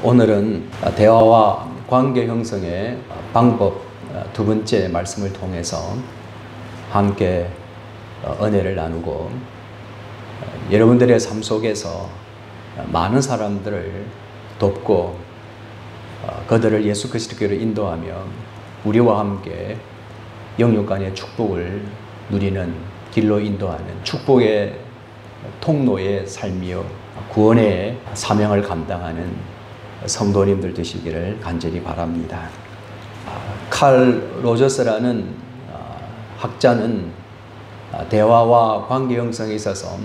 오늘은 대화와 관계 형성의 방법 두 번째 말씀을 통해서 함께 은혜를 나누고 여러분들의 삶 속에서 많은 사람들을 돕고 그들을 예수 그리스도께로 인도하며 우리와 함께 영육 간의 축복을 누리는 길로 인도하는 축복의 통로의 삶이요 구원의 사명을 감당하는 성도님들 되시기를 간절히 바랍니다. 칼 로저스라는 학자는 대화와 관계 형성에 있어서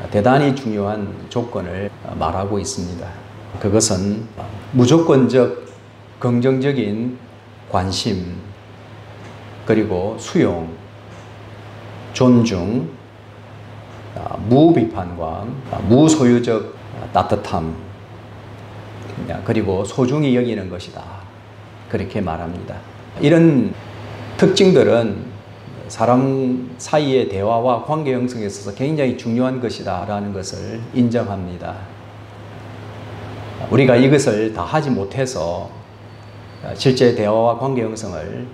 대단히 중요한 조건을 말하고 있습니다. 그것은 무조건적 긍정적인 관심, 그리고 수용, 존중, 무비판과 무소유적 따뜻함, 그리고 소중히 여기는 것이다. 그렇게 말합니다. 이런 특징들은 사람 사이의 대화와 관계 형성에 있어서 굉장히 중요한 것이다 라는 것을 인정합니다. 우리가 이것을 다 하지 못해서 실제 대화와 관계 형성을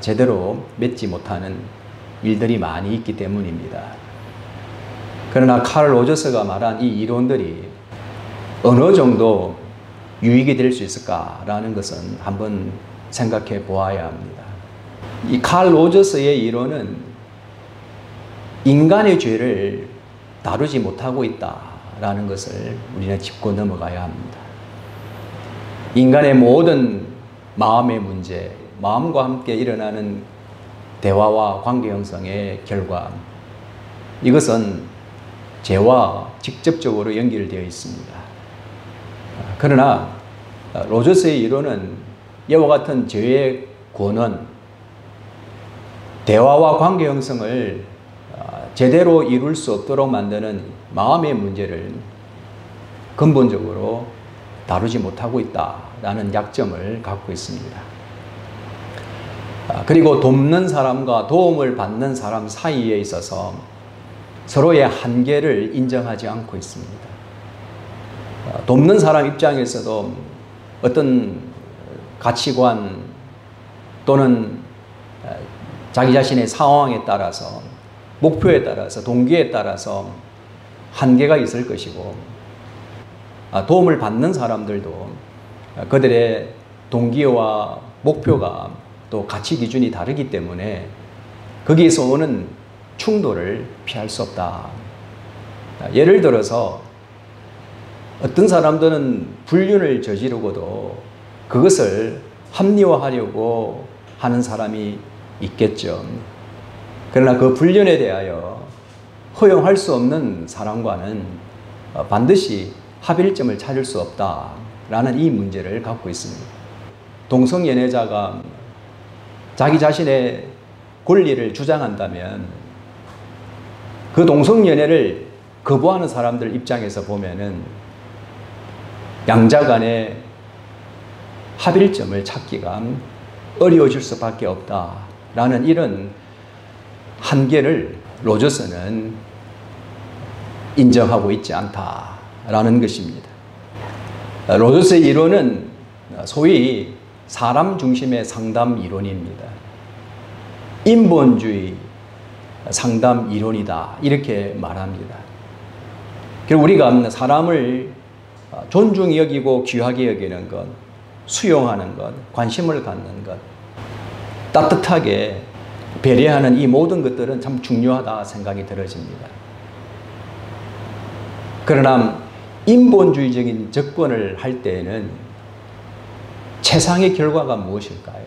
제대로 맺지 못하는 일들이 많이 있기 때문입니다. 그러나 칼 로저스가 말한 이 이론들이 어느 정도 유익이 될 수 있을까라는 것은 한번 생각해 보아야 합니다. 이 칼 로저스의 이론은 인간의 죄를 다루지 못하고 있다라는 것을 우리는 짚고 넘어가야 합니다. 인간의 모든 마음의 문제, 마음과 함께 일어나는 대화와 관계 형성의 결과, 이것은 죄와 직접적으로 연결되어 있습니다. 그러나 로저스의 이론은 이와 같은 죄의 권원, 대화와 관계 형성을 제대로 이룰 수 없도록 만드는 마음의 문제를 근본적으로 다루지 못하고 있다라는 약점을 갖고 있습니다. 그리고 돕는 사람과 도움을 받는 사람 사이에 있어서 서로의 한계를 인정하지 않고 있습니다. 돕는 사람 입장에서도 어떤 가치관 또는 자기 자신의 상황에 따라서, 목표에 따라서, 동기에 따라서 한계가 있을 것이고, 도움을 받는 사람들도 그들의 동기와 목표가 또 가치 기준이 다르기 때문에 거기에서 오는 충돌을 피할 수 없다. 예를 들어서 어떤 사람들은 불륜을 저지르고도 그것을 합리화하려고 하는 사람이 있겠죠. 그러나 그 불륜에 대하여 허용할 수 없는 사람과는 반드시 합일점을 찾을 수 없다라는 이 문제를 갖고 있습니다. 동성연애자가 자기 자신의 권리를 주장한다면 그 동성연애를 거부하는 사람들 입장에서 보면은 양자 간의 합일점을 찾기가 어려워질 수밖에 없다라는 이런 한계를 로저스는 인정하고 있지 않다라는 것입니다. 로저스의 이론은 소위 사람 중심의 상담 이론입니다. 인본주의 상담 이론이다 이렇게 말합니다. 그리고 우리가 사람을 존중히 여기고 귀하게 여기는 것, 수용하는 것, 관심을 갖는 것, 따뜻하게 배려하는 이 모든 것들은 참 중요하다 생각이 들어집니다. 그러나 인본주의적인 접근을 할 때에는 최상의 결과가 무엇일까요?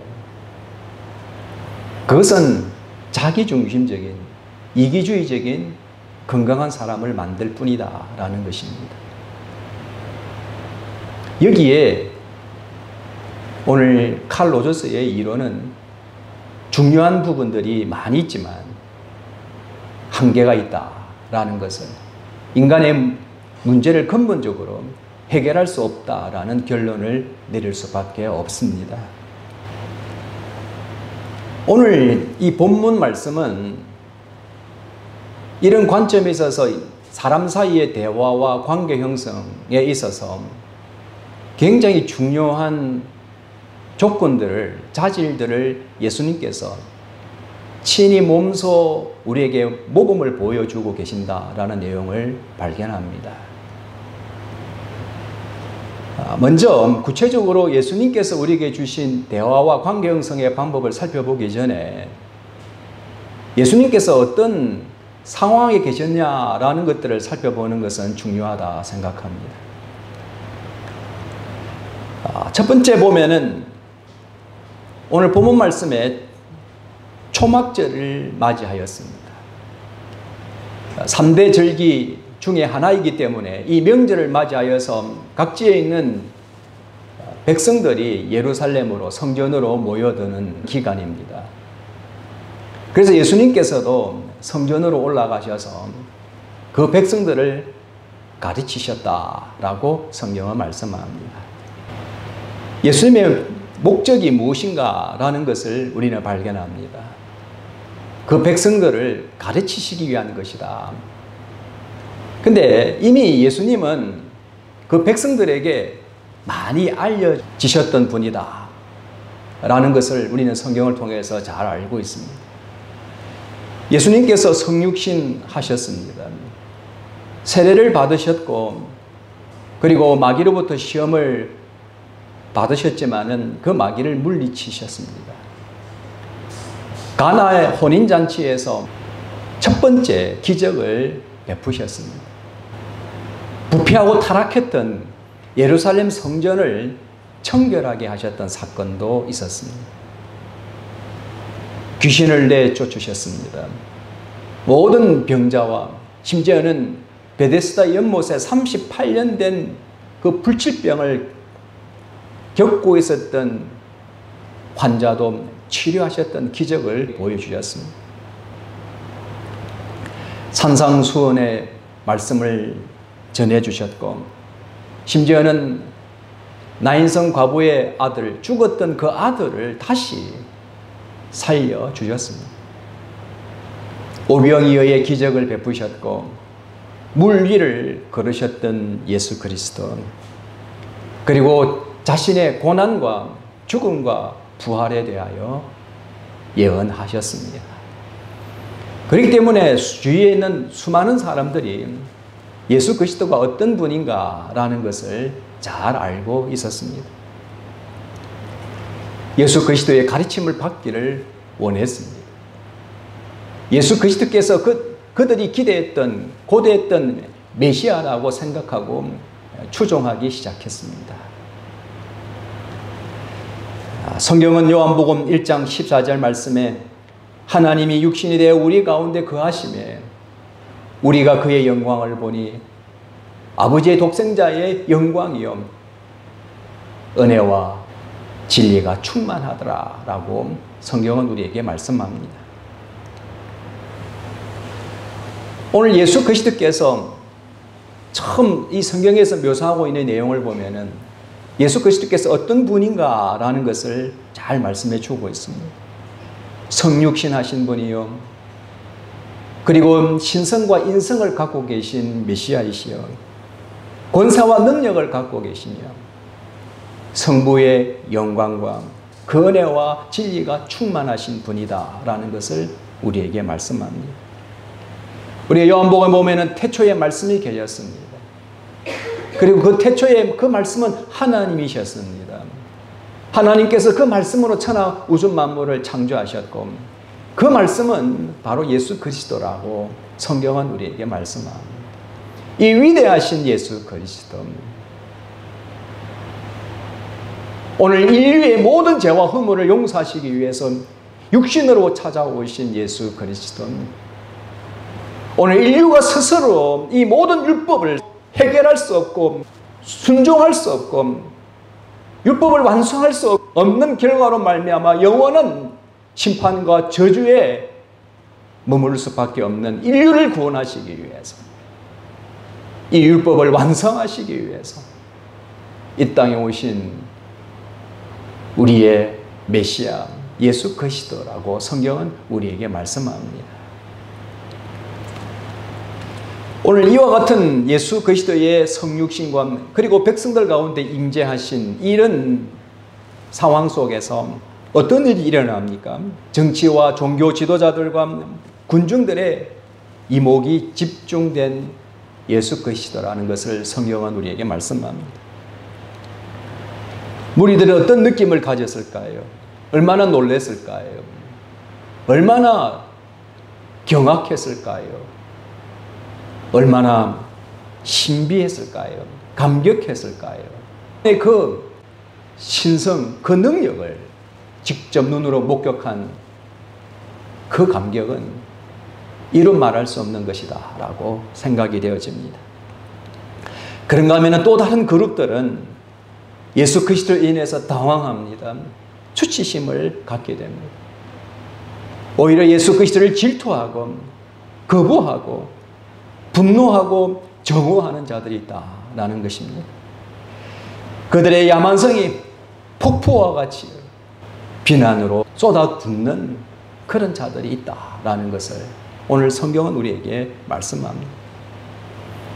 그것은 자기중심적인, 이기주의적인 건강한 사람을 만들 뿐이다 라는 것입니다. 여기에 오늘 칼 로저스의 이론은 중요한 부분들이 많이 있지만 한계가 있다라는 것을, 인간의 문제를 근본적으로 해결할 수 없다라는 결론을 내릴 수밖에 없습니다. 오늘 이 본문 말씀은 이런 관점에 있어서 사람 사이의 대화와 관계 형성에 있어서 굉장히 중요한 조건들을, 자질들을 예수님께서 친히 몸소 우리에게 모범을 보여주고 계신다라는 내용을 발견합니다. 먼저 구체적으로 예수님께서 우리에게 주신 대화와 관계 형성의 방법을 살펴보기 전에 예수님께서 어떤 상황에 계셨냐라는 것들을 살펴보는 것은 중요하다 생각합니다. 첫 번째 보면은 오늘 본문 말씀에 초막절을 맞이하였습니다. 3대 절기 중에 하나이기 때문에 이 명절을 맞이하여서 각지에 있는 백성들이 예루살렘으로, 성전으로 모여드는 기간입니다. 그래서 예수님께서도 성전으로 올라가셔서 그 백성들을 가르치셨다라고 성경은 말씀합니다. 예수님의 목적이 무엇인가라는 것을 우리는 발견합니다. 그 백성들을 가르치시기 위한 것이다. 근데 이미 예수님은 그 백성들에게 많이 알려지셨던 분이다 라는 것을 우리는 성경을 통해서 잘 알고 있습니다. 예수님께서 성육신 하셨습니다. 세례를 받으셨고 그리고 마귀로부터 시험을 받으셨지만은 그 마귀를 물리치셨습니다. 가나의 혼인잔치에서 첫 번째 기적을 베푸셨습니다. 부패하고 타락했던 예루살렘 성전을 청결하게 하셨던 사건도 있었습니다. 귀신을 내쫓으셨습니다. 모든 병자와 심지어는 베데스다 연못에 38년 된 그 불치병을 겪고 있었던 환자도 치료하셨던 기적을 보여주셨습니다. 산상수훈의 말씀을 전해주셨고 심지어는 나인성 과부의 아들, 죽었던 그 아들을 다시 살려주셨습니다. 오병이어의 기적을 베푸셨고 물 위를 걸으셨던 예수 그리스도, 그리고 자신의 고난과 죽음과 부활에 대하여 예언하셨습니다. 그렇기 때문에 주위에 있는 수많은 사람들이 예수 그리스도가 어떤 분인가라는 것을 잘 알고 있었습니다. 예수 그리스도의 가르침을 받기를 원했습니다. 예수 그리스도께서 그들이 기대했던, 고대했던 메시아라고 생각하고 추종하기 시작했습니다. 성경은 요한복음 1장 14절 말씀에 하나님이 육신이 되어 우리 가운데 거하심에 우리가 그의 영광을 보니 아버지의 독생자의 영광이요 은혜와 진리가 충만하더라 라고 성경은 우리에게 말씀합니다. 오늘 예수 그리스도께서 처음 이 성경에서 묘사하고 있는 내용을 보면은 예수 그리스도께서 어떤 분인가라는 것을 잘 말씀해 주고 있습니다. 성육신 하신 분이요, 그리고 신성과 인성을 갖고 계신 메시아이시요, 권세와 능력을 갖고 계시며 성부의 영광과 그 은혜와 진리가 충만하신 분이다 라는 것을 우리에게 말씀합니다. 우리 요한복음에 보면은 태초에 말씀이 계셨습니다. 그리고 그 태초에 그 말씀은 하나님이셨습니다. 하나님께서 그 말씀으로 천하 우주 만물을 창조하셨고 그 말씀은 바로 예수 그리스도라고 성경은 우리에게 말씀합니다. 이 위대하신 예수 그리스도, 오늘 인류의 모든 죄와 허물을 용서하시기 위해서 육신으로 찾아오신 예수 그리스도, 오늘 인류가 스스로 이 모든 율법을 해결할 수 없고 순종할 수 없고 율법을 완성할 수 없는 결과로 말미암아 영원한 심판과 저주에 머무를 수밖에 없는 인류를 구원하시기 위해서, 이 율법을 완성하시기 위해서 이 땅에 오신 우리의 메시아 예수 그리스도라고 성경은 우리에게 말씀합니다. 오늘 이와 같은 예수 그리스도의 성육신과 그리고 백성들 가운데 임재하신 이런 상황 속에서 어떤 일이 일어납니까? 정치와 종교 지도자들과 군중들의 이목이 집중된 예수 그리스도라는 것을 성경은 우리에게 말씀합니다. 무리들은 어떤 느낌을 가졌을까요? 얼마나 놀랐을까요? 얼마나 경악했을까요? 얼마나 신비했을까요? 감격했을까요? 그 신성, 그 능력을 직접 눈으로 목격한 그 감격은 이루 말할 수 없는 것이다 라고 생각이 되어집니다. 그런가 하면 또 다른 그룹들은 예수 그리스도로 인해서 당황합니다. 수치심을 갖게 됩니다. 오히려 예수 그리스도를 질투하고 거부하고 분노하고 정오하는 자들이 있다라는 것입니다. 그들의 야만성이 폭포와 같이 비난으로 쏟아붓는 그런 자들이 있다라는 것을 오늘 성경은 우리에게 말씀합니다.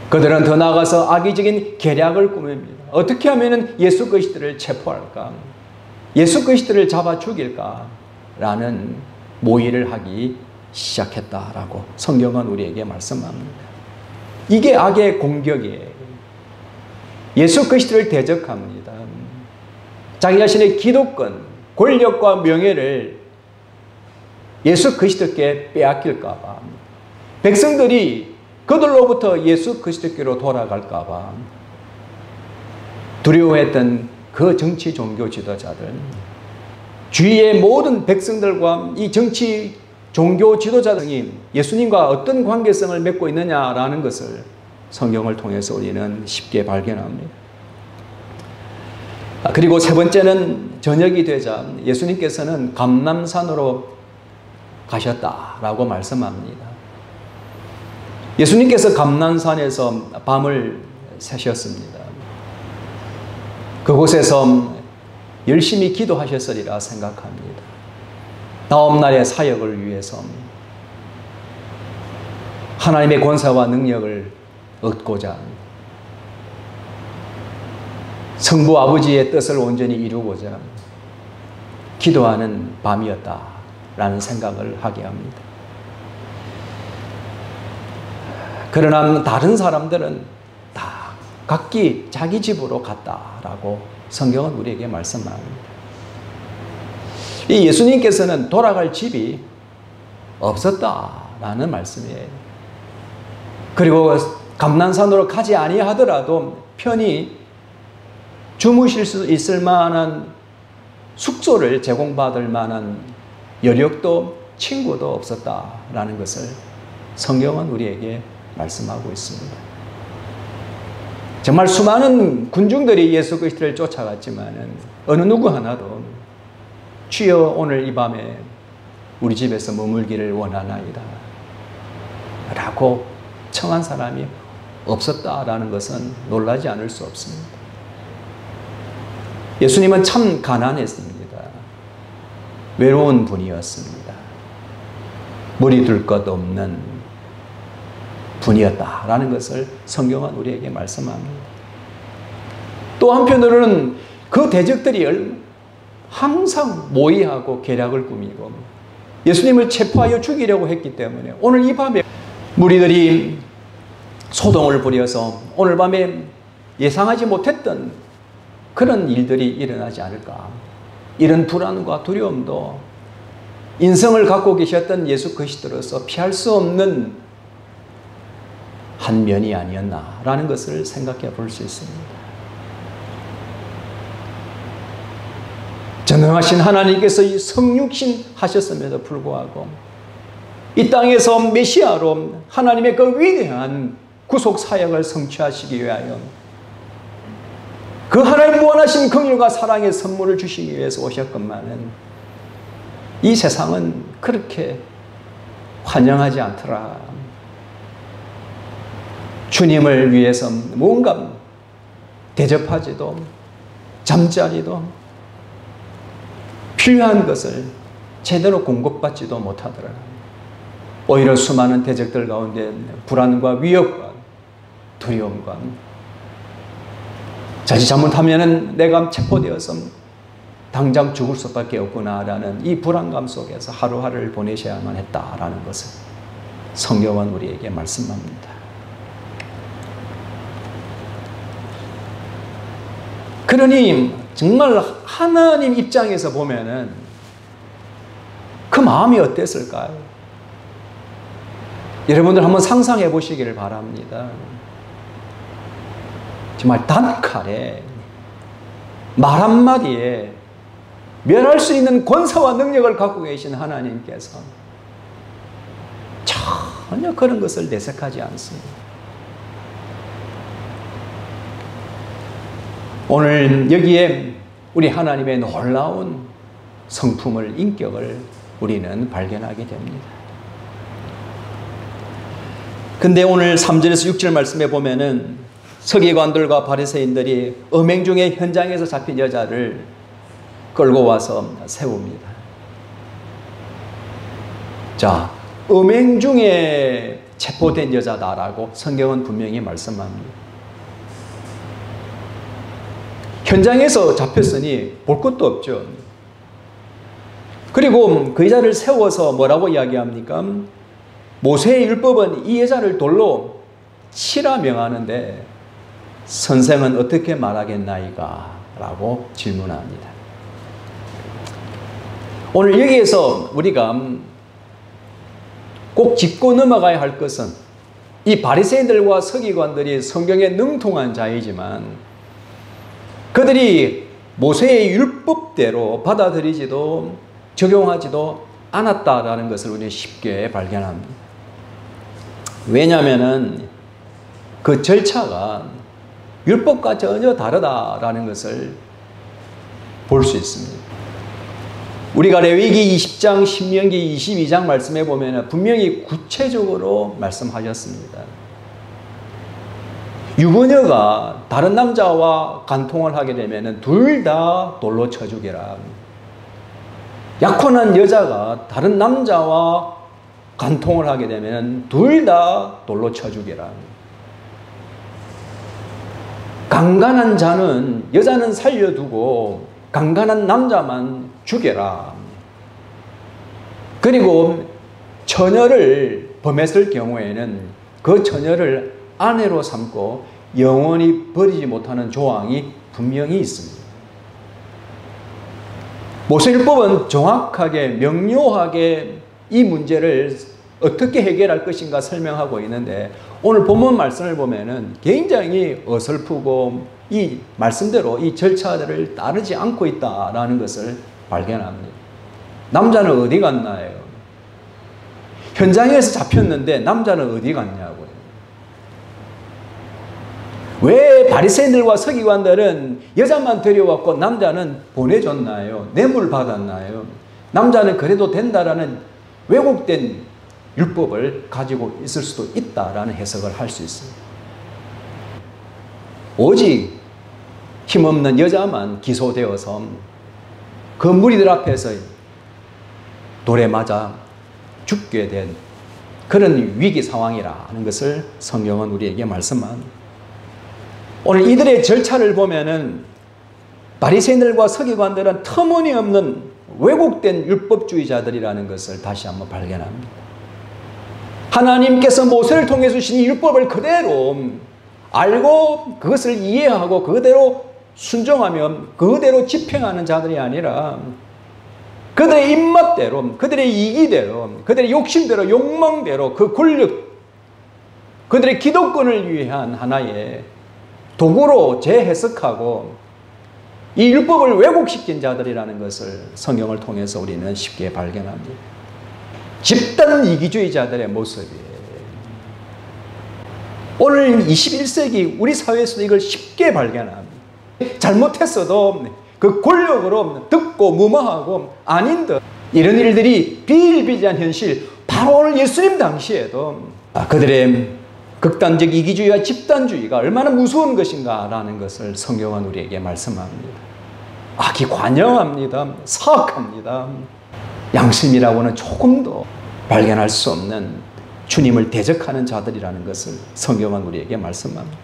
그들은 더 나아가서 악의적인 계략을 꾸밉니다. 어떻게 하면 예수 그리스도를 체포할까? 예수 그리스도를 잡아 죽일까라는 모의를 하기 시작했다라고 성경은 우리에게 말씀합니다. 이게 악의 공격이에요. 예수 그리스도를 대적합니다. 자기 자신의 기득권, 권력과 명예를 예수 그리스도께 빼앗길까 봐, 백성들이 그들로부터 예수 그리스도께로 돌아갈까 봐 두려워했던 그 정치 종교 지도자들, 주위의 모든 백성들과 이 정치 종교 지도자들이 예수님과 어떤 관계성을 맺고 있느냐라는 것을 성경을 통해서 우리는 쉽게 발견합니다. 그리고 세 번째는 저녁이 되자 예수님께서는 감람산으로 가셨다라고 말씀합니다. 예수님께서 감람산에서 밤을 새셨습니다. 그곳에서 열심히 기도하셨으리라 생각합니다. 다음 날의 사역을 위해서 하나님의 권세와 능력을 얻고자 성부 아버지의 뜻을 온전히 이루고자 기도하는 밤이었다라는 생각을 하게 합니다. 그러나 다른 사람들은 다 각기 자기 집으로 갔다라고 성경은 우리에게 말씀합니다. 이 예수님께서는 돌아갈 집이 없었다라는 말씀이에요. 그리고 감람산으로 가지 아니하더라도 편히 주무실 수 있을 만한 숙소를 제공받을 만한 여력도 친구도 없었다라는 것을 성경은 우리에게 말씀하고 있습니다. 정말 수많은 군중들이 예수 그리스도를 쫓아갔지만 어느 누구 하나도 주여 오늘 이 밤에 우리 집에서 머물기를 원하나이다 라고 청한 사람이 없었다라는 것은 놀라지 않을 수 없습니다. 예수님은 참 가난했습니다. 외로운 분이었습니다. 머리 둘 것 없는 분이었다라는 것을 성경은 우리에게 말씀합니다. 또 한편으로는 그 대적들이 항상 모의하고 계략을 꾸미고 예수님을 체포하여 죽이려고 했기 때문에 오늘 이 밤에 무리들이 소동을 부려서 오늘 밤에 예상하지 못했던 그런 일들이 일어나지 않을까. 이런 불안과 두려움도 인성을 갖고 계셨던 예수 그리스도로서 피할 수 없는 한 면이 아니었나라는 것을 생각해 볼 수 있습니다. 전능하신 하나님께서 이 성육신 하셨음에도 불구하고 이 땅에서 메시아로 하나님의 그 위대한 구속 사역을 성취하시기 위하여 그 하나님 무한하신 긍휼과 사랑의 선물을 주시기 위해서 오셨건만은 이 세상은 그렇게 환영하지 않더라. 주님을 위해서 뭔가 대접하지도 잠자리도 필요한 것을 제대로 공급받지도 못하더라. 오히려 수많은 대적들 가운데 불안과 위협과 두려움과 자칫 잘못하면 내가 체포되어서 당장 죽을 수밖에 없구나라는 이 불안감 속에서 하루하루를 보내셔야만 했다라는 것을 성경은 우리에게 말씀합니다. 그러니 정말 하나님 입장에서 보면은 그 마음이 어땠을까요? 여러분들 한번 상상해 보시기를 바랍니다. 정말 단칼에 말 한마디에 멸할 수 있는 권세와 능력을 갖고 계신 하나님께서 전혀 그런 것을 내색하지 않습니다. 오늘 여기에 우리 하나님의 놀라운 성품을, 인격을 우리는 발견하게 됩니다. 근데 오늘 3절에서 6절 말씀에 보면은 서기관들과 바리새인들이 음행 중에 현장에서 잡힌 여자를 끌고 와서 세웁니다. 자, 음행 중에 체포된 여자다라고 성경은 분명히 말씀합니다. 현장에서 잡혔으니 볼 것도 없죠. 그리고 그 여자를 세워서 뭐라고 이야기합니까? 모세의 율법은 이 여자를 돌로 치라 명하는데 선생은 어떻게 말하겠나이까? 라고 질문합니다. 오늘 여기에서 우리가 꼭 짚고 넘어가야 할 것은 이 바리새인들과 서기관들이 성경에 능통한 자이지만 그들이 모세의 율법대로 받아들이지도 적용하지도 않았다라는 것을 우리는 쉽게 발견합니다. 왜냐하면 그 절차가 율법과 전혀 다르다라는 것을 볼 수 있습니다. 우리가 레위기 20장, 신명기 22장 말씀해 보면 분명히 구체적으로 말씀하셨습니다. 유부녀가 다른 남자와 간통을 하게 되면 둘 다 돌로 쳐 죽여라. 약혼한 여자가 다른 남자와 간통을 하게 되면 둘 다 돌로 쳐 죽여라. 강간한 자는, 여자는 살려두고 강간한 남자만 죽여라. 그리고 처녀를 범했을 경우에는 그 처녀를 아내로 삼고 영원히 버리지 못하는 조항이 분명히 있습니다. 모세율법은 정확하게 명료하게 이 문제를 어떻게 해결할 것인가 설명하고 있는데 오늘 본문 말씀을 보면은 굉장히 어설프고 이 말씀대로 이 절차들을 따르지 않고 있다라는 것을 발견합니다. 남자는 어디 갔나요? 현장에서 잡혔는데 남자는 어디 갔냐고요. 왜 바리새인들과 서기관들은 여자만 데려왔고 남자는 보내줬나요? 뇌물 받았나요? 남자는 그래도 된다라는 왜곡된 율법을 가지고 있을 수도 있다라는 해석을 할 수 있습니다. 오직 힘없는 여자만 기소되어서 그 무리들 앞에서 돌에 맞아 죽게 된 그런 위기 상황이라는 것을 성경은 우리에게 말씀합니다. 오늘 이들의 절차를 보면은 바리새인들과 서기관들은 터무니없는 왜곡된 율법주의자들이라는 것을 다시 한번 발견합니다. 하나님께서 모세를 통해 주신 이 율법을 그대로 알고 그것을 이해하고 그대로 순종하며 그대로 집행하는 자들이 아니라 그들의 입맛대로, 그들의 이기대로, 그들의 욕심대로, 욕망대로 그 권력, 그들의 기득권을 위한 하나의 도구로 재해석하고 이 율법을 왜곡시킨 자들이라는 것을 성경을 통해서 우리는 쉽게 발견합니다. 집단 이기주의자들의 모습이에요. 오늘 21세기 우리 사회에서도 이걸 쉽게 발견합니다. 잘못했어도 그 권력으로 듣고 무마하고 아닌 듯 이런 일들이 비일비재한 현실, 바로 오늘 예수님 당시에도 그들의 극단적 이기주의와 집단주의가 얼마나 무서운 것인가라는 것을 성경은 우리에게 말씀합니다. 악이 관영합니다. 사악합니다. 양심이라고는 조금도 발견할 수 없는 주님을 대적하는 자들이라는 것을 성경은 우리에게 말씀합니다.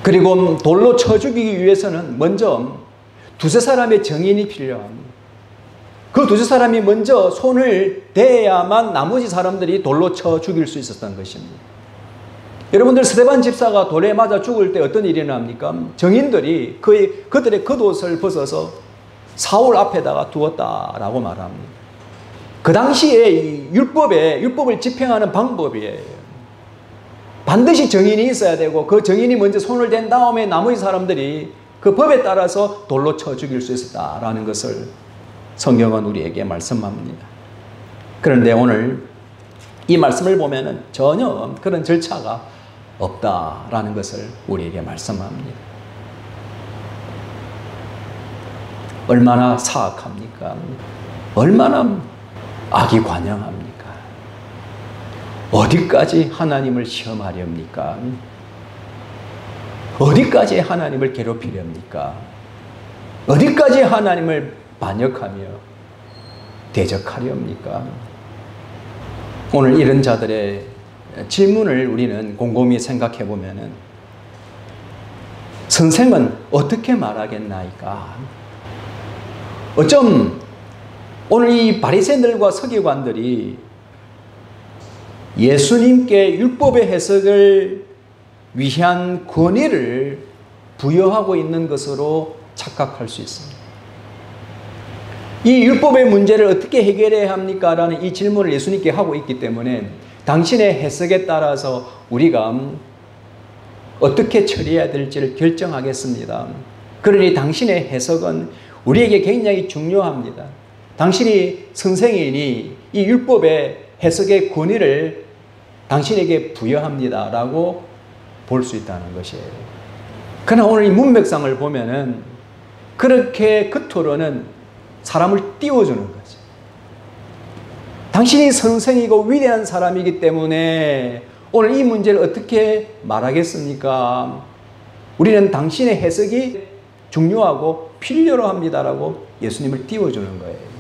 그리고 돌로 쳐 죽이기 위해서는 먼저 두세 사람의 증인이 필요합니다. 그 두세 사람이 먼저 손을 대야만 나머지 사람들이 돌로 쳐 죽일 수 있었던 것입니다. 여러분들, 스데반 집사가 돌에 맞아 죽을 때 어떤 일이 일어납니까? 증인들이 그들의 겉옷을 벗어서 사울 앞에다가 두었다라고 말합니다. 그 당시에 이 율법을 집행하는 방법이에요. 반드시 증인이 있어야 되고 그 증인이 먼저 손을 댄 다음에 나머지 사람들이 그 법에 따라서 돌로 쳐 죽일 수 있었다라는 것을 성경은 우리에게 말씀합니다. 그런데 오늘 이 말씀을 보면은 전혀 그런 절차가 없다라는 것을 우리에게 말씀합니다. 얼마나 사악합니까? 얼마나 악이 관영합니까? 어디까지 하나님을 시험하렵니까? 어디까지 하나님을 괴롭히렵니까? 어디까지 하나님을 반역하며 대적하렵니까? 오늘 이런 자들의 질문을 우리는 곰곰이 생각해 보면은 선생은 어떻게 말하겠나이까? 어쩜 오늘 이 바리새인들과 서기관들이 예수님께 율법의 해석을 위한 권위를 부여하고 있는 것으로 착각할 수 있습니다. 이 율법의 문제를 어떻게 해결해야 합니까? 라는 이 질문을 예수님께 하고 있기 때문에 당신의 해석에 따라서 우리가 어떻게 처리해야 될지를 결정하겠습니다. 그러니 당신의 해석은 우리에게 굉장히 중요합니다. 당신이 선생이니 이 율법의 해석의 권위를 당신에게 부여합니다 라고 볼 수 있다는 것이에요. 그러나 오늘 이 문맥상을 보면은 그렇게 겉으로는 사람을 띄워주는 거죠. 당신이 선생이고 위대한 사람이기 때문에 오늘 이 문제를 어떻게 말하겠습니까? 우리는 당신의 해석이 중요하고 필요로 합니다라고 예수님을 띄워주는 거예요.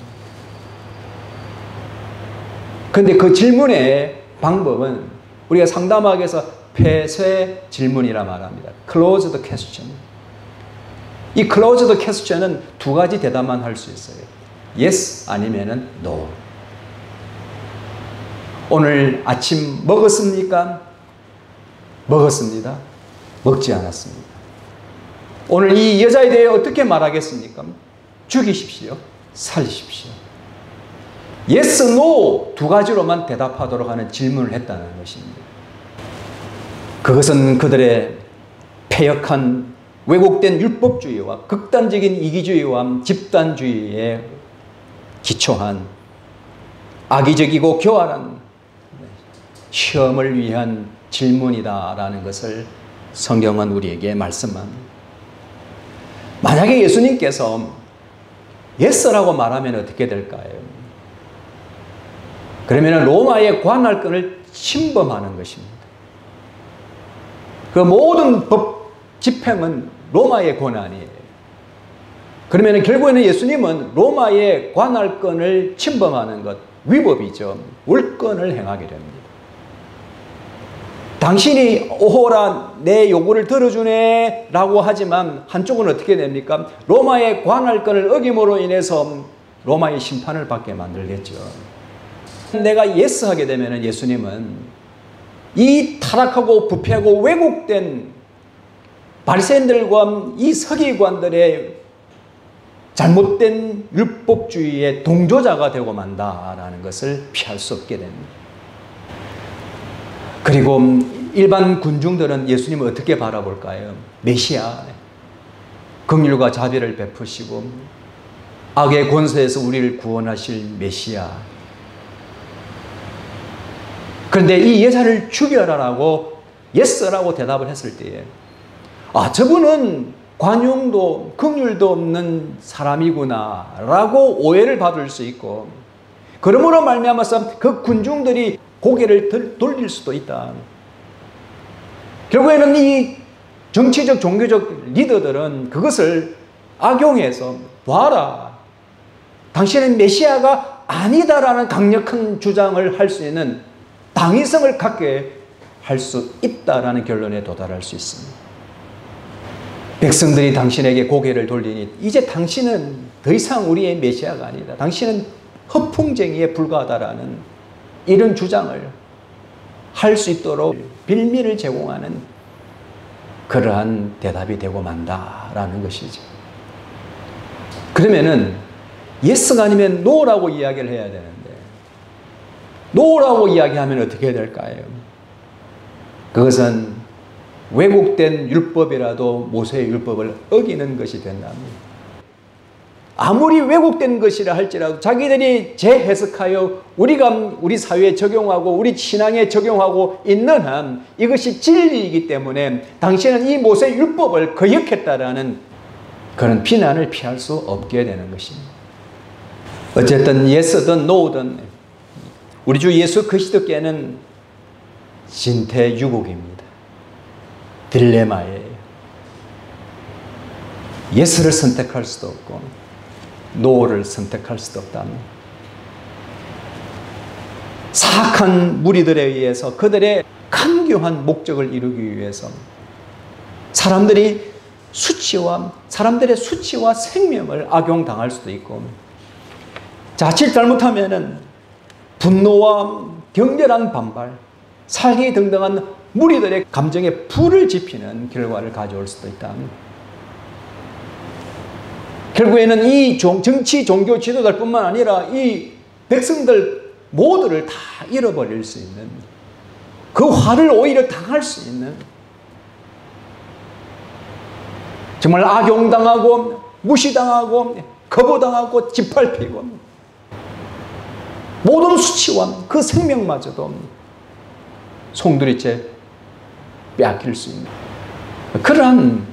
그런데 그 질문의 방법은 우리가 상담학에서 폐쇄 질문이라 말합니다. Closed question. 이 closed question은 두 가지 대답만 할 수 있어요. Yes 아니면은 No. 오늘 아침 먹었습니까? 먹었습니다. 먹지 않았습니다. 오늘 이 여자에 대해 어떻게 말하겠습니까? 죽이십시오. 살리십시오. Yes, No 두 가지로만 대답하도록 하는 질문을 했다는 것입니다. 그것은 그들의 패역한 왜곡된 율법주의와 극단적인 이기주의와 집단주의에 기초한 악의적이고 교활한 시험을 위한 질문이다라는 것을 성경은 우리에게 말씀합니다. 만약에 예수님께서 예스라고 말하면 어떻게 될까요? 그러면 로마의 관할권을 침범하는 것입니다. 그 모든 법 집행은 로마의 권한이에요. 그러면 결국에는 예수님은 로마의 관할권을 침범하는 것, 위법이죠. 울권을 행하게 됩니다. 당신이 오호라 내 요구를 들어주네 라고 하지만 한쪽은 어떻게 됩니까? 로마의 관할권을 어김으로 인해서 로마의 심판을 받게 만들겠죠. 내가 예스 하게 되면 예수님은 이 타락하고 부패하고 왜곡된 바리새인들과 이 서기관들의 잘못된 율법주의의 동조자가 되고 만다라는 것을 피할 수 없게 됩니다. 그리고 일반 군중들은 예수님을 어떻게 바라볼까요? 메시아, 긍휼과 자비를 베푸시고 악의 권세에서 우리를 구원하실 메시아. 그런데 이 여자를 죽여라라고 예스라고 대답을 했을 때에 저분은 관용도 긍휼도 없는 사람이구나 라고 오해를 받을 수 있고 그러므로 말미암아서 그 군중들이 고개를 돌릴 수도 있다. 결국에는 이 정치적 종교적 리더들은 그것을 악용해서 봐라, 당신은 메시아가 아니다라는 강력한 주장을 할 수 있는 당위성을 갖게 할 수 있다라는 결론에 도달할 수 있습니다. 백성들이 당신에게 고개를 돌리니 이제 당신은 더 이상 우리의 메시아가 아니다. 당신은 허풍쟁이에 불과하다라는 이런 주장을 할 수 있도록 빌미를 제공하는 그러한 대답이 되고 만다라는 것이죠. 그러면은 예스가 아니면 노라고 이야기를 해야 되는데 노라고 이야기하면 어떻게 해야 될까요? 그것은 왜곡된 율법이라도 모세의 율법을 어기는 것이 된답니다. 아무리 왜곡된 것이라 할지라도 자기들이 재해석하여 우리 사회에 적용하고 우리 신앙에 적용하고 있는 한 이것이 진리이기 때문에 당신은 이 모세 율법을 거역했다라는 그런 비난을 피할 수 없게 되는 것입니다. 어쨌든 예스든 노든 우리 주 예수 그리스도께는 진퇴유곡입니다. 딜레마예요. 예스를 선택할 수도 없고 노를 선택할 수도 없답니다. 사악한 무리들에 의해서 그들의 간교한 목적을 이루기 위해서 사람들의 수치와 생명을 악용당할 수도 있고 자칫 잘못하면은 분노와 격렬한 반발, 살기 등등한 무리들의 감정에 불을 지피는 결과를 가져올 수도 있다. 결국에는 이 정치, 종교 지도자뿐만 아니라 이 백성들 모두를 다 잃어버릴 수 있는, 그 화를 오히려 당할 수 있는, 정말 악용당하고 무시당하고 거부당하고 짓밟히고 모든 수치와 그 생명마저도 송두리째 빼앗길 수 있는 그러한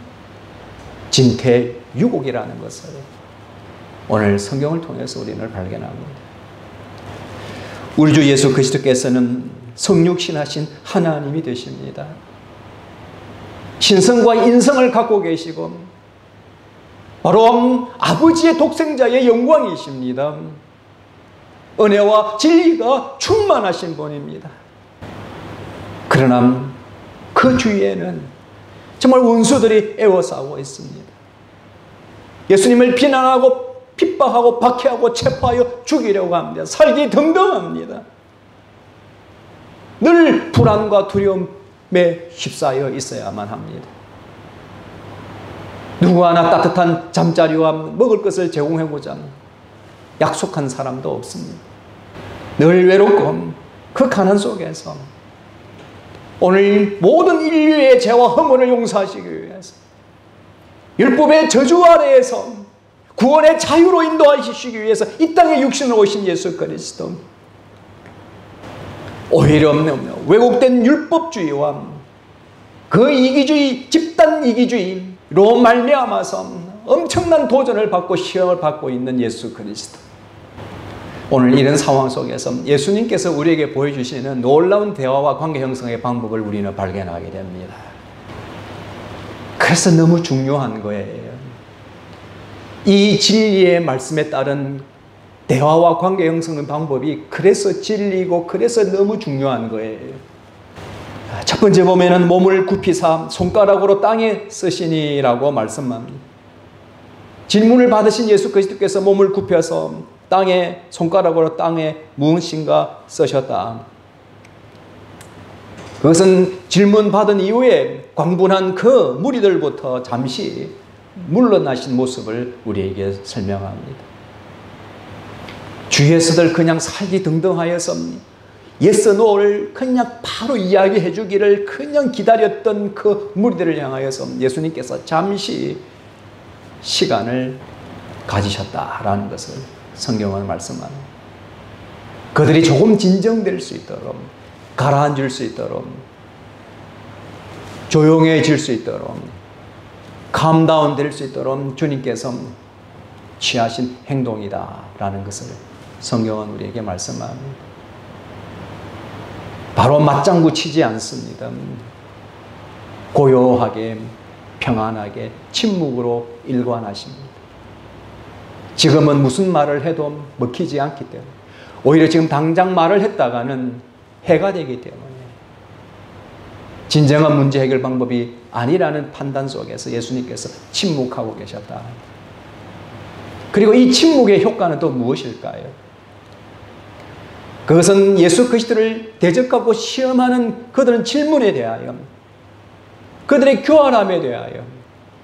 진퇴유곡이라는 것을 오늘 성경을 통해서 우리는 발견합니다. 우리 주 예수 그리스도께서는 성육신하신 하나님이 되십니다. 신성과 인성을 갖고 계시고 바로 아버지의 독생자의 영광이십니다. 은혜와 진리가 충만하신 분입니다. 그러나 그 주위에는 정말 원수들이 애워싸고 있습니다. 예수님을 비난하고 핍박하고 박해하고 체포하여 죽이려고 합니다. 살기 등등합니다. 늘 불안과 두려움에 휩싸여 있어야만 합니다. 누구 하나 따뜻한 잠자리와 먹을 것을 제공해보자 약속한 사람도 없습니다. 늘 외롭고 그 가난 속에서 오늘 모든 인류의 죄와 허물을 용서하시기 위해서 율법의 저주 아래에서 구원의 자유로 인도하시기 위해서 이 땅에 육신으로 오신 예수 그리스도, 오히려 왜곡된 율법주의와 그 이기주의, 집단 이기주의로 말미암아서 엄청난 도전을 받고 시험을 받고 있는 예수 그리스도, 오늘 이런 상황 속에서 예수님께서 우리에게 보여주시는 놀라운 대화와 관계 형성의 방법을 우리는 발견하게 됩니다. 그래서 너무 중요한 거예요. 이 진리의 말씀에 따른 대화와 관계 형성의 방법이 그래서 진리고 그래서 너무 중요한 거예요. 첫 번째 보면은 몸을 굽히사 손가락으로 땅에 쓰시니라고 말씀합니다. 질문을 받으신 예수 그리스도께서 몸을 굽혀서 땅에, 손가락으로 땅에 무엇인가 쓰셨다. 그것은 질문 받은 이후에 광분한 그 무리들부터 잠시 물러나신 모습을 우리에게 설명합니다. 주위에서들 그냥 살기 등등하여서 예스 노를 그냥 바로 이야기해 주기를 그냥 기다렸던 그 무리들을 향하여서 예수님께서 잠시 시간을 가지셨다라는 것을 성경은 말씀합니다. 그들이 조금 진정될 수 있도록, 가라앉을 수 있도록, 조용해질 수 있도록, 캄다운 될 수 있도록 주님께서 취하신 행동이다라는 것을 성경은 우리에게 말씀합니다. 바로 맞장구 치지 않습니다. 고요하게, 평안하게, 침묵으로 일관하십니다. 지금은 무슨 말을 해도 먹히지 않기 때문에, 오히려 지금 당장 말을 했다가는 해가 되기 때문에 진정한 문제 해결 방법이 아니라는 판단 속에서 예수님께서 침묵하고 계셨다. 그리고 이 침묵의 효과는 또 무엇일까요? 그것은 예수 그리스도를 대적하고 시험하는 그들의 질문에 대하여, 그들의 교활함에 대하여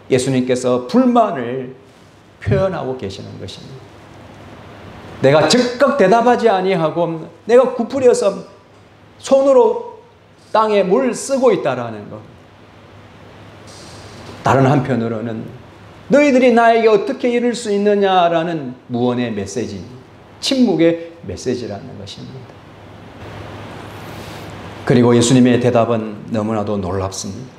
예수님께서 불만을 표현하고 계시는 것입니다. 내가 즉각 대답하지 아니하고 내가 구부려서 손으로 땅에 물 쓰고 있다라는 것. 다른 한편으로는 너희들이 나에게 어떻게 이룰 수 있느냐라는 무언의 메시지, 침묵의 메시지라는 것입니다. 그리고 예수님의 대답은 너무나도 놀랍습니다.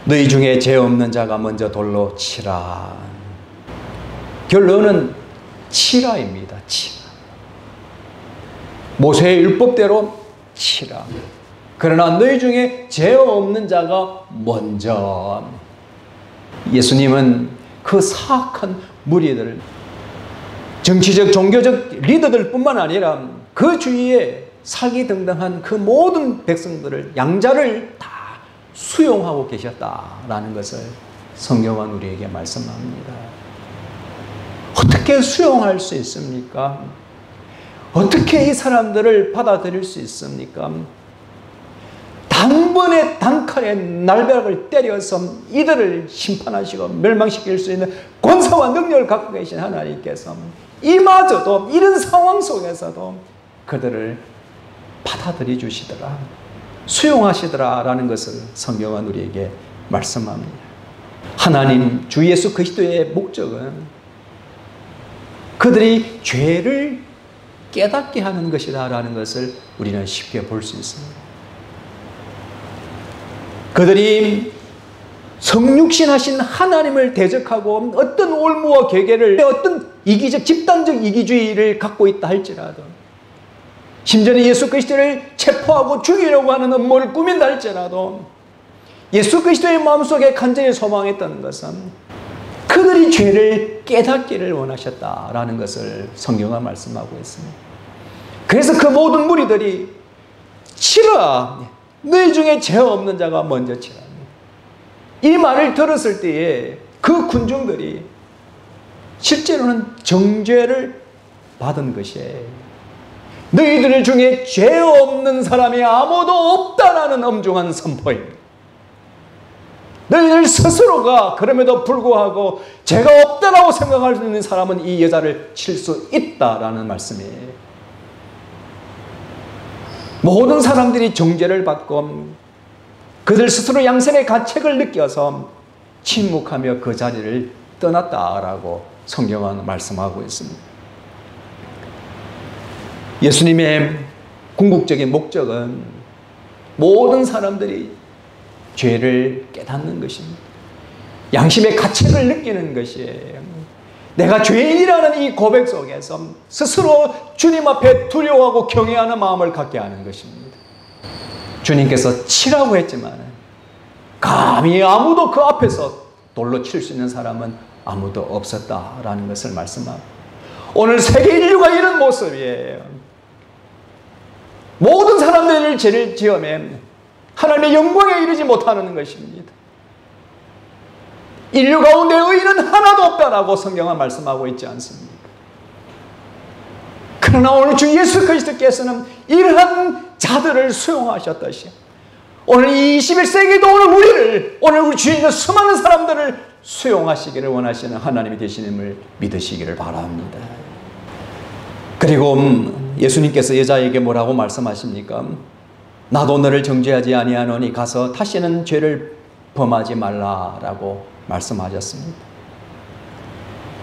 너희 중에 죄 없는 자가 먼저 돌로 치라. 결론은 치라입니다. 치라. 모세의 율법대로 치라. 그러나 너희 중에 죄 없는 자가 먼저. 예수님은 그 사악한 무리들, 정치적, 종교적 리더들 뿐만 아니라 그 주위에 사기등등한 그 모든 백성들을, 양자를 다 수용하고 계셨다라는 것을 성경은 우리에게 말씀합니다. 어떻게 수용할 수 있습니까? 어떻게 이 사람들을 받아들일 수 있습니까? 단번에 단칼에 날벼락을 때려서 이들을 심판하시고 멸망시킬 수 있는 권세와 능력을 갖고 계신 하나님께서 이마저도 이런 상황 속에서도 그들을 받아들여 주시더라, 수용하시더라라는 것을 성경은 우리에게 말씀합니다. 하나님 주 예수 그리스도의 목적은 그들이 죄를 깨닫게 하는 것이다라는 것을 우리는 쉽게 볼 수 있습니다. 그들이 성육신하신 하나님을 대적하고 어떤 올무와 계계를, 어떤 이기적, 집단적 이기주의를 갖고 있다 할지라도, 심지어 예수 그리스도를 체포하고 죽이려고 하는 음모를 꾸민다 할지라도, 예수 그리스도의 마음속에 간절히 소망했던 것은 그들이 죄를 깨닫기를 원하셨다라는 것을 성경은 말씀하고 있습니다. 그래서 그 모든 무리들이 치라, 너희 중에 죄 없는 자가 먼저 치라. 이 말을 들었을 때에 그 군중들이 실제로는 정죄를 받은 것이에요. 너희들 중에 죄 없는 사람이 아무도 없다라는 엄중한 선포입니다. 너희들 스스로가 그럼에도 불구하고 죄가 없다라고 생각할 수 있는 사람은 이 여자를 칠 수 있다라는 말씀이에요. 모든 사람들이 정죄를 받고 그들 스스로 양생의 가책을 느껴서 침묵하며 그 자리를 떠났다라고 성경은 말씀하고 있습니다. 예수님의 궁극적인 목적은 모든 사람들이 죄를 깨닫는 것입니다. 양심의 가책을 느끼는 것이에요. 내가 죄인이라는 이 고백 속에서 스스로 주님 앞에 두려워하고 경외하는 마음을 갖게 하는 것입니다. 주님께서 치라고 했지만 감히 아무도 그 앞에서 돌로 칠 수 있는 사람은 아무도 없었다라는 것을 말씀합니다. 오늘 세계 인류가 이런 모습이에요. 모든 사람들이 죄를 지으면 하나님의 영광에 이르지 못하는 것입니다. 인류 가운데 의인은 하나도 없다라고 성경은 말씀하고 있지 않습니까? 그러나 오늘 주 예수 그리스도께서는 이러한 자들을 수용하셨듯이 오늘 21세기도 오늘 우리 주위에 있는 수많은 사람들을 수용하시기를 원하시는 하나님이 되시님을 믿으시기를 바랍니다. 그리고 예수님께서 여자에게 뭐라고 말씀하십니까? 나도 너를 정죄하지 아니하노니 가서 다시는 죄를 범하지 말라라고 말씀하셨습니다.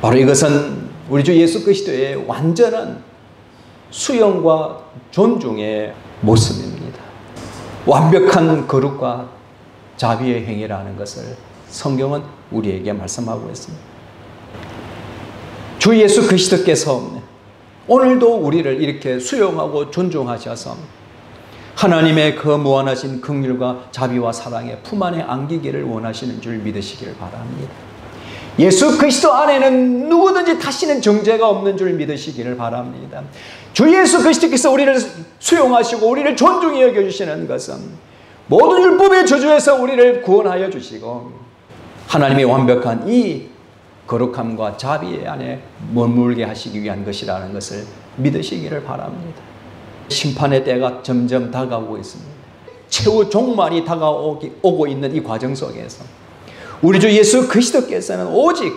바로 이것은 우리 주 예수 그리스도의 완전한 수용과 존중의 모습입니다. 완벽한 거룩과 자비의 행위라는 것을 성경은 우리에게 말씀하고 있습니다. 주 예수 그리스도께서 오늘도 우리를 이렇게 수용하고 존중하셔서 하나님의 그 무한하신 긍휼과 자비와 사랑의 품 안에 안기기를 원하시는 줄 믿으시기를 바랍니다. 예수 그리스도 안에는 누구든지 다시는 정죄가 없는 줄 믿으시기를 바랍니다. 주 예수 그리스도께서 우리를 수용하시고 우리를 존중히 여겨주시는 것은 모든 율법의 저주에서 우리를 구원하여 주시고 하나님의 완벽한 이 거룩함과 자비 안에 머물게 하시기 위한 것이라는 것을 믿으시기를 바랍니다. 심판의 때가 점점 다가오고 있습니다. 최후 종말이 다가오고 있는 이 과정 속에서 우리 주 예수 그리스도께서는 오직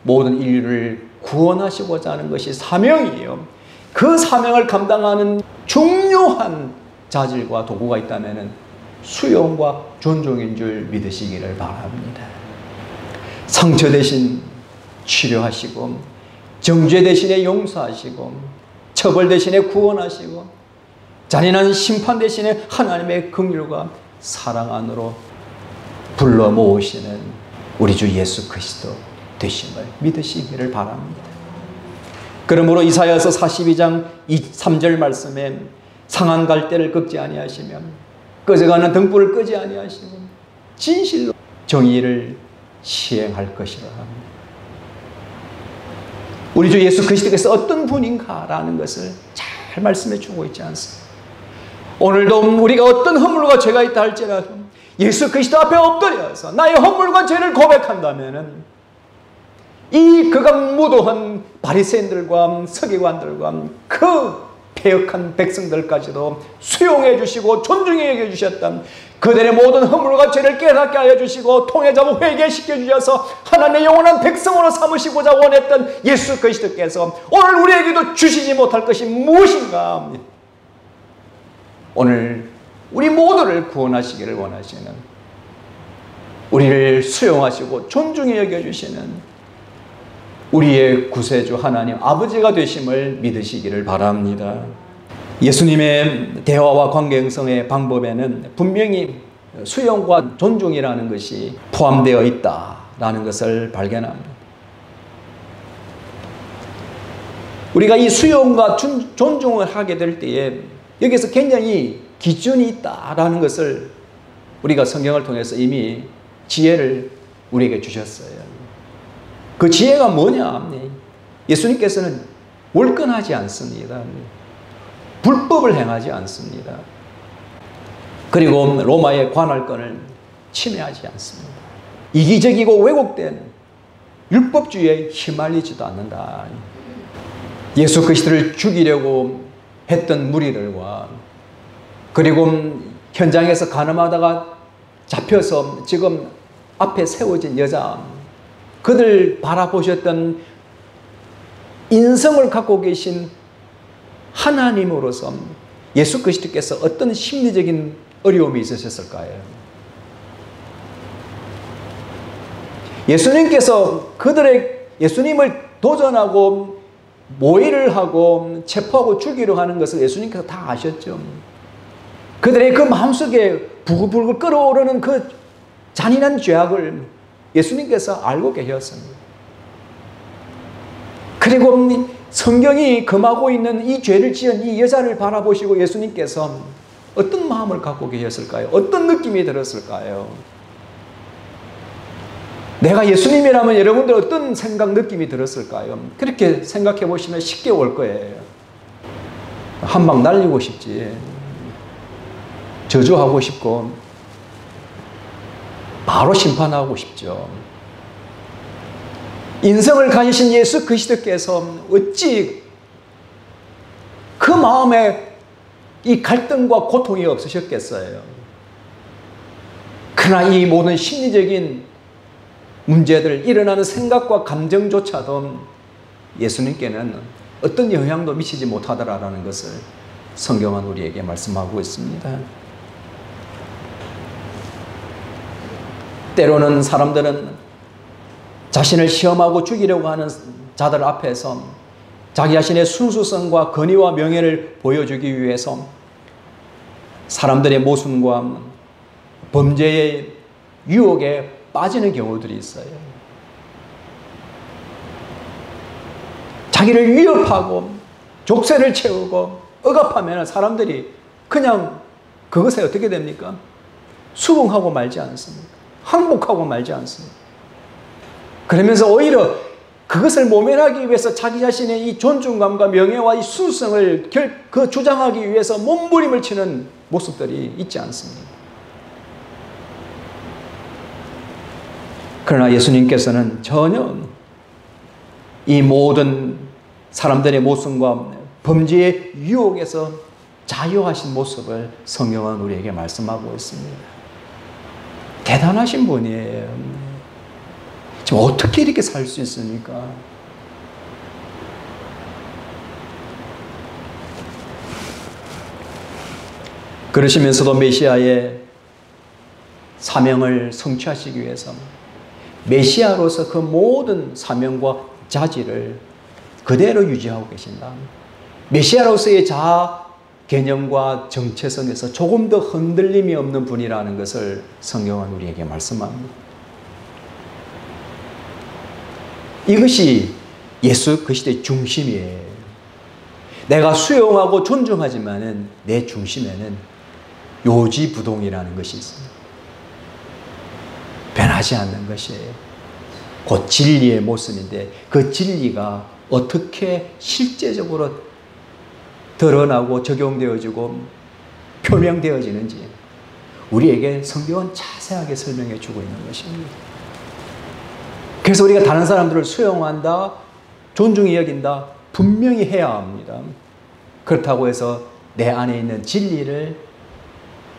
모든 인류를 구원하시고자 하는 것이 사명이에요. 그 사명을 감당하는 중요한 자질과 도구가 있다면 수용과 존중인 줄 믿으시기를 바랍니다. 상처 대신 치료하시고 정죄 대신에 용서하시고 처벌 대신에 구원하시고 잔인한 심판 대신에 하나님의 긍휼과 사랑 안으로 불러 모으시는 우리 주 예수 그리스도 되심을 믿으시기를 바랍니다. 그러므로 이사야서 42장 3절 말씀에 상한 갈대를 꺾지 아니하시며 꺼져가는 등불을 끄지 아니하시고 진실로 정의를 시행할 것이라 합니다. 우리 주 예수 그리스도께서 어떤 분인가라는 것을 잘 말씀해 주고 있지 않습니까? 오늘도 우리가 어떤 허물과 죄가 있다 할지라도 예수 그리스도 앞에 엎드려서 나의 허물과 죄를 고백한다면 이 극악무도한 바리새인들과 서기관들과 그 패역한 백성들까지도 수용해 주시고 존중해 여겨주셨던 그들의 모든 허물과 죄를 깨닫게 하여 주시고 통회자고 회개시켜 주셔서 하나님의 영원한 백성으로 삼으시고자 원했던 예수 그리스도께서 오늘 우리에게도 주시지 못할 것이 무엇인가? 오늘 우리 모두를 구원하시기를 원하시는, 우리를 수용하시고 존중해 여겨주시는 우리의 구세주 하나님 아버지가 되심을 믿으시기를 바랍니다. 예수님의 대화와 관계 형성의 방법에는 분명히 수용과 존중이라는 것이 포함되어 있다라는 것을 발견합니다. 우리가 이 수용과 존중을 하게 될 때에 여기서 굉장히 기준이 있다라는 것을 우리가 성경을 통해서 이미 지혜를 우리에게 주셨어요. 그 지혜가 뭐냐? 예수님께서는 월권하지 않습니다. 불법을 행하지 않습니다. 그리고 로마의 관할권을 침해하지 않습니다. 이기적이고 왜곡된 율법주의에 휘말리지도 않는다. 예수 그리스도를 죽이려고 했던 무리들과 그리고 현장에서 간음하다가 잡혀서 지금 앞에 세워진 여자, 그들 바라보셨던 인성을 갖고 계신 하나님으로서 예수 그리스도께서 어떤 심리적인 어려움이 있으셨을까요? 예수님께서 예수님을 도전하고 모의를 하고 체포하고 죽이려 하는 것을 예수님께서 다 아셨죠. 그들의 그 마음속에 부글부글 끓어오르는 그 잔인한 죄악을 예수님께서 알고 계셨습니다. 그리고 성경이 금하고 있는 이 죄를 지은 이 여자를 바라보시고 예수님께서 어떤 마음을 갖고 계셨을까요? 어떤 느낌이 들었을까요? 내가 예수님이라면 여러분들 어떤 생각, 느낌이 들었을까요? 그렇게 생각해 보시면 쉽게 올 거예요. 한 방 날리고 싶지, 저주하고 싶고 바로 심판하고 싶죠. 인성을 가지신 예수 그리스도께서 어찌 그 마음에 이 갈등과 고통이 없으셨겠어요? 그러나 이 모든 심리적인 문제들, 일어나는 생각과 감정조차도 예수님께는 어떤 영향도 미치지 못하더라라는 것을 성경은 우리에게 말씀하고 있습니다. 때로는 사람들은 자신을 시험하고 죽이려고 하는 자들 앞에서 자기 자신의 순수성과 권위와 명예를 보여주기 위해서 사람들의 모순과 범죄의 유혹에 빠지는 경우들이 있어요. 자기를 위협하고 족쇄를 채우고 억압하면 사람들이 그냥 그것에 어떻게 됩니까? 수긍하고 말지 않습니다. 항복하고 말지 않습니다. 그러면서 오히려 그것을 모면하기 위해서 자기 자신의 이 존중감과 명예와 이 순수성을 주장하기 위해서 몸부림을 치는 모습들이 있지 않습니까? 그러나 예수님께서는 전혀 이 모든 사람들의 모습과 범죄의 유혹에서 자유하신 모습을 성경은 우리에게 말씀하고 있습니다. 대단하신 분이에요. 지금 어떻게 이렇게 살 수 있습니까? 그러시면서도 메시아의 사명을 성취하시기 위해서 메시아로서 그 모든 사명과 자질을 그대로 유지하고 계신다. 메시아로서의 자아 개념과 정체성에서 조금 더 흔들림이 없는 분이라는 것을 성경은 우리에게 말씀합니다. 이것이 예수 그리스도의 중심이에요. 내가 수용하고 존중하지만은 내 중심에는 요지부동이라는 것이 있습니다. 변하지 않는 것이에요. 곧 진리의 모습인데 그 진리가 어떻게 실제적으로 드러나고 적용되어지고 표명되어지는지 우리에게 성경은 자세하게 설명해 주고 있는 것입니다. 그래서 우리가 다른 사람들을 수용한다, 존중히 여긴다, 분명히 해야 합니다. 그렇다고 해서 내 안에 있는 진리를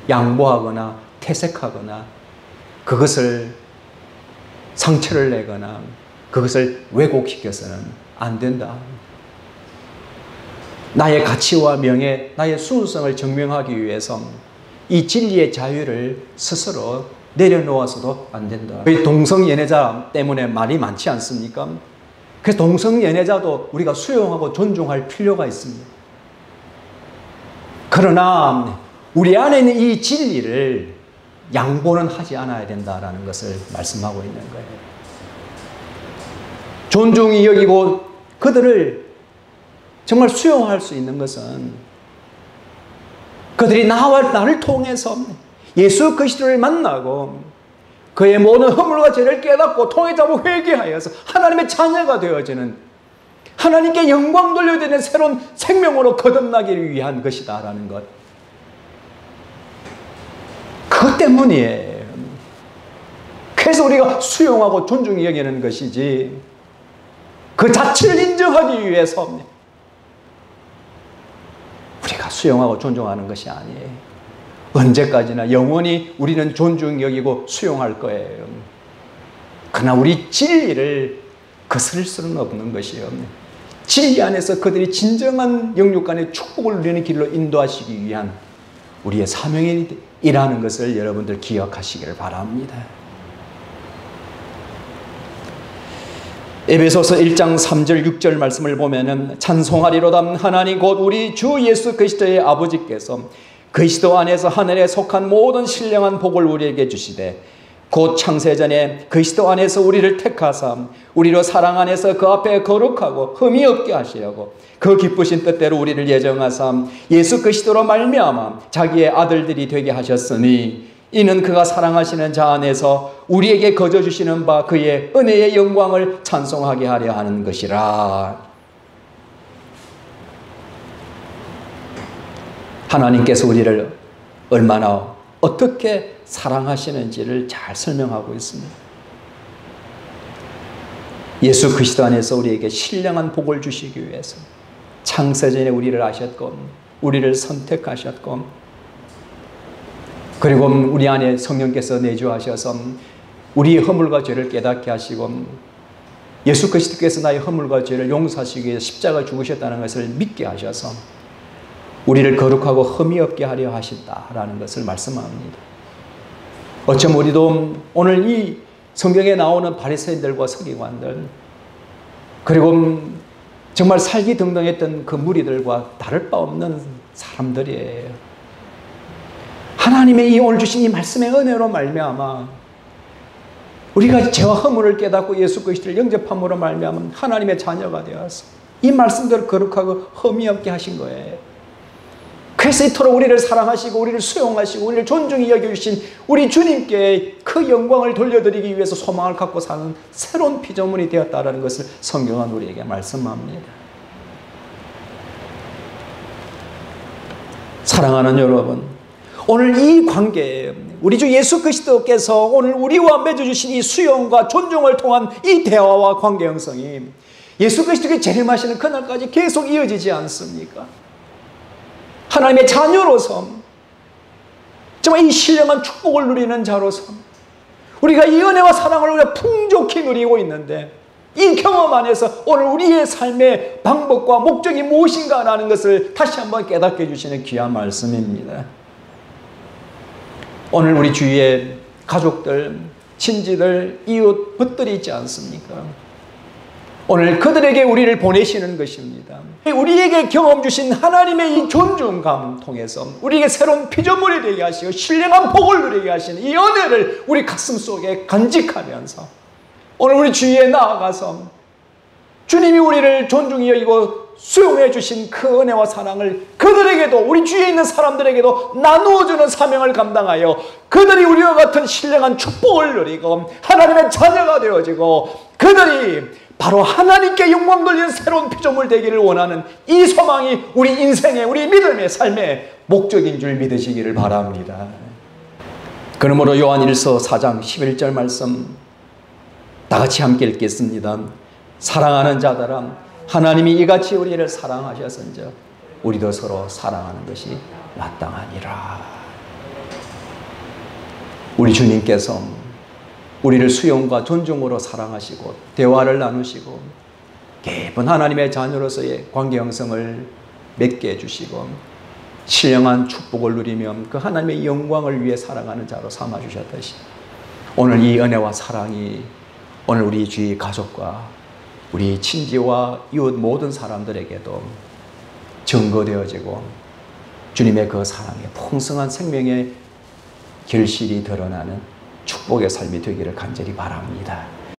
양보하거나 퇴색하거나 그것을 상처를 내거나 그것을 왜곡시켜서는 안 된다. 나의 가치와 명예, 나의 순수성을 증명하기 위해서 이 진리의 자유를 스스로 내려놓아서도 안 된다. 동성연애자 때문에 말이 많지 않습니까? 그래서 동성연애자도 우리가 수용하고 존중할 필요가 있습니다. 그러나 우리 안에 있는 이 진리를 양보는 하지 않아야 된다라는 것을 말씀하고 있는 거예요. 존중히 여기고 그들을 정말 수용할 수 있는 것은 그들이 나와 나를 통해서 예수 그리스도를 만나고 그의 모든 허물과 죄를 깨닫고 통회잡고 회개하여서 하나님의 자녀가 되어지는 하나님께 영광 돌려드리는 새로운 생명으로 거듭나기를 위한 것이다라는 것. 그것 때문이에요. 그래서 우리가 수용하고 존중히 여기는 것이지 그 자체를 인정하기 위해서 우리가 수용하고 존중하는 것이 아니에요. 언제까지나 영원히 우리는 존중히 여기고 수용할 거예요. 그러나 우리 진리를 거스를 수는 없는 것이에요. 진리 안에서 그들이 진정한 영육 간의 축복을 누리는 길로 인도하시기 위한 우리의 사명이라는 것을 여러분들 기억하시기를 바랍니다. 에베소서 1장 3절 6절 말씀을 보면은 찬송하리로다 하나님 곧 우리 주 예수 그리스도의 아버지께서 그리스도 안에서 하늘에 속한 모든 신령한 복을 우리에게 주시되 곧 창세전에 그리스도 안에서 우리를 택하사 우리로 사랑 안에서 그 앞에 거룩하고 흠이 없게 하시려고 그 기쁘신 뜻대로 우리를 예정하사 예수 그리스도로 말미암아 자기의 아들들이 되게 하셨으니 이는 그가 사랑하시는 자 안에서 우리에게 거저 주시는 바 그의 은혜의 영광을 찬송하게 하려 하는 것이라. 하나님께서 우리를 얼마나 어떻게 사랑하시는지를 잘 설명하고 있습니다. 예수 그리스도 안에서 우리에게 신령한 복을 주시기 위해서 창세전에 우리를 아셨고 우리를 선택하셨고 그리고 우리 안에 성령께서 내주하셔서 우리의 허물과 죄를 깨닫게 하시고 예수 그리스도께서 나의 허물과 죄를 용서하시기 위해 십자가 죽으셨다는 것을 믿게 하셔서 우리를 거룩하고 흠이 없게 하려 하신다라는 것을 말씀합니다. 어쩜 우리도 오늘 이 성경에 나오는 바리새인들과 서기관들 그리고 정말 살기등등했던 그 무리들과 다를 바 없는 사람들이에요. 하나님의 이 오늘 주신 이 말씀의 은혜로 말미암아 우리가 죄와 허물을 깨닫고 예수 그리스도를 영접함으로 말미암아 하나님의 자녀가 되어서 이 말씀대로 거룩하고 흠이 없게 하신 거예요. 그래서 이토록 우리를 사랑하시고 우리를 수용하시고 우리를 존중히 여겨주신 우리 주님께 그 영광을 돌려드리기 위해서 소망을 갖고 사는 새로운 피조물이 되었다는 것을 성경은 우리에게 말씀합니다. 사랑하는 여러분, 오늘 이 관계에 우리 주 예수 그리스도께서 오늘 우리와 맺어주신 이 수용과 존중을 통한 이 대화와 관계 형성이 예수 그리스도께 재림하시는 그날까지 계속 이어지지 않습니까? 하나님의 자녀로서 정말 이 신령한 축복을 누리는 자로서 우리가 이 은혜와 사랑을 우리가 풍족히 누리고 있는데 이 경험 안에서 오늘 우리의 삶의 방법과 목적이 무엇인가라는 것을 다시 한번 깨닫게 해주시는 귀한 말씀입니다. 오늘 우리 주위에 가족들, 친지들, 이웃, 벗들이 있지 않습니까? 오늘 그들에게 우리를 보내시는 것입니다. 우리에게 경험 주신 하나님의 이 존중감 통해서 우리에게 새로운 피조물이 되게 하시고 신령한 복을 누리게 하시는 이 은혜를 우리 가슴 속에 간직하면서 오늘 우리 주위에 나아가서 주님이 우리를 존중히 여기고 수용해 주신 그 은혜와 사랑을 그들에게도 우리 주위에 있는 사람들에게도 나누어주는 사명을 감당하여 그들이 우리와 같은 신령한 축복을 누리고 하나님의 자녀가 되어지고 그들이 바로 하나님께 영광 돌리는 새로운 피조물 되기를 원하는 이 소망이 우리 인생의 우리 믿음의 삶의 목적인 줄 믿으시기를 바랍니다. 그러므로 요한일서 4장 11절 말씀 다 같이 함께 읽겠습니다. 사랑하는 자들아 하나님이 이같이 우리를 사랑하셨은즉 우리도 서로 사랑하는 것이 마땅하니라. 우리 주님께서 우리를 수용과 존중으로 사랑하시고 대화를 나누시고 깊은 하나님의 자녀로서의 관계 형성을 맺게 해주시고 신령한 축복을 누리며 그 하나님의 영광을 위해 살아가는 자로 삼아주셨듯이 오늘 이 은혜와 사랑이 오늘 우리 주위 가족과 우리 친지와 이웃 모든 사람들에게도 증거되어지고 주님의 그 사랑의 풍성한 생명의 결실이 드러나는 축복의 삶이 되기를 간절히 바랍니다.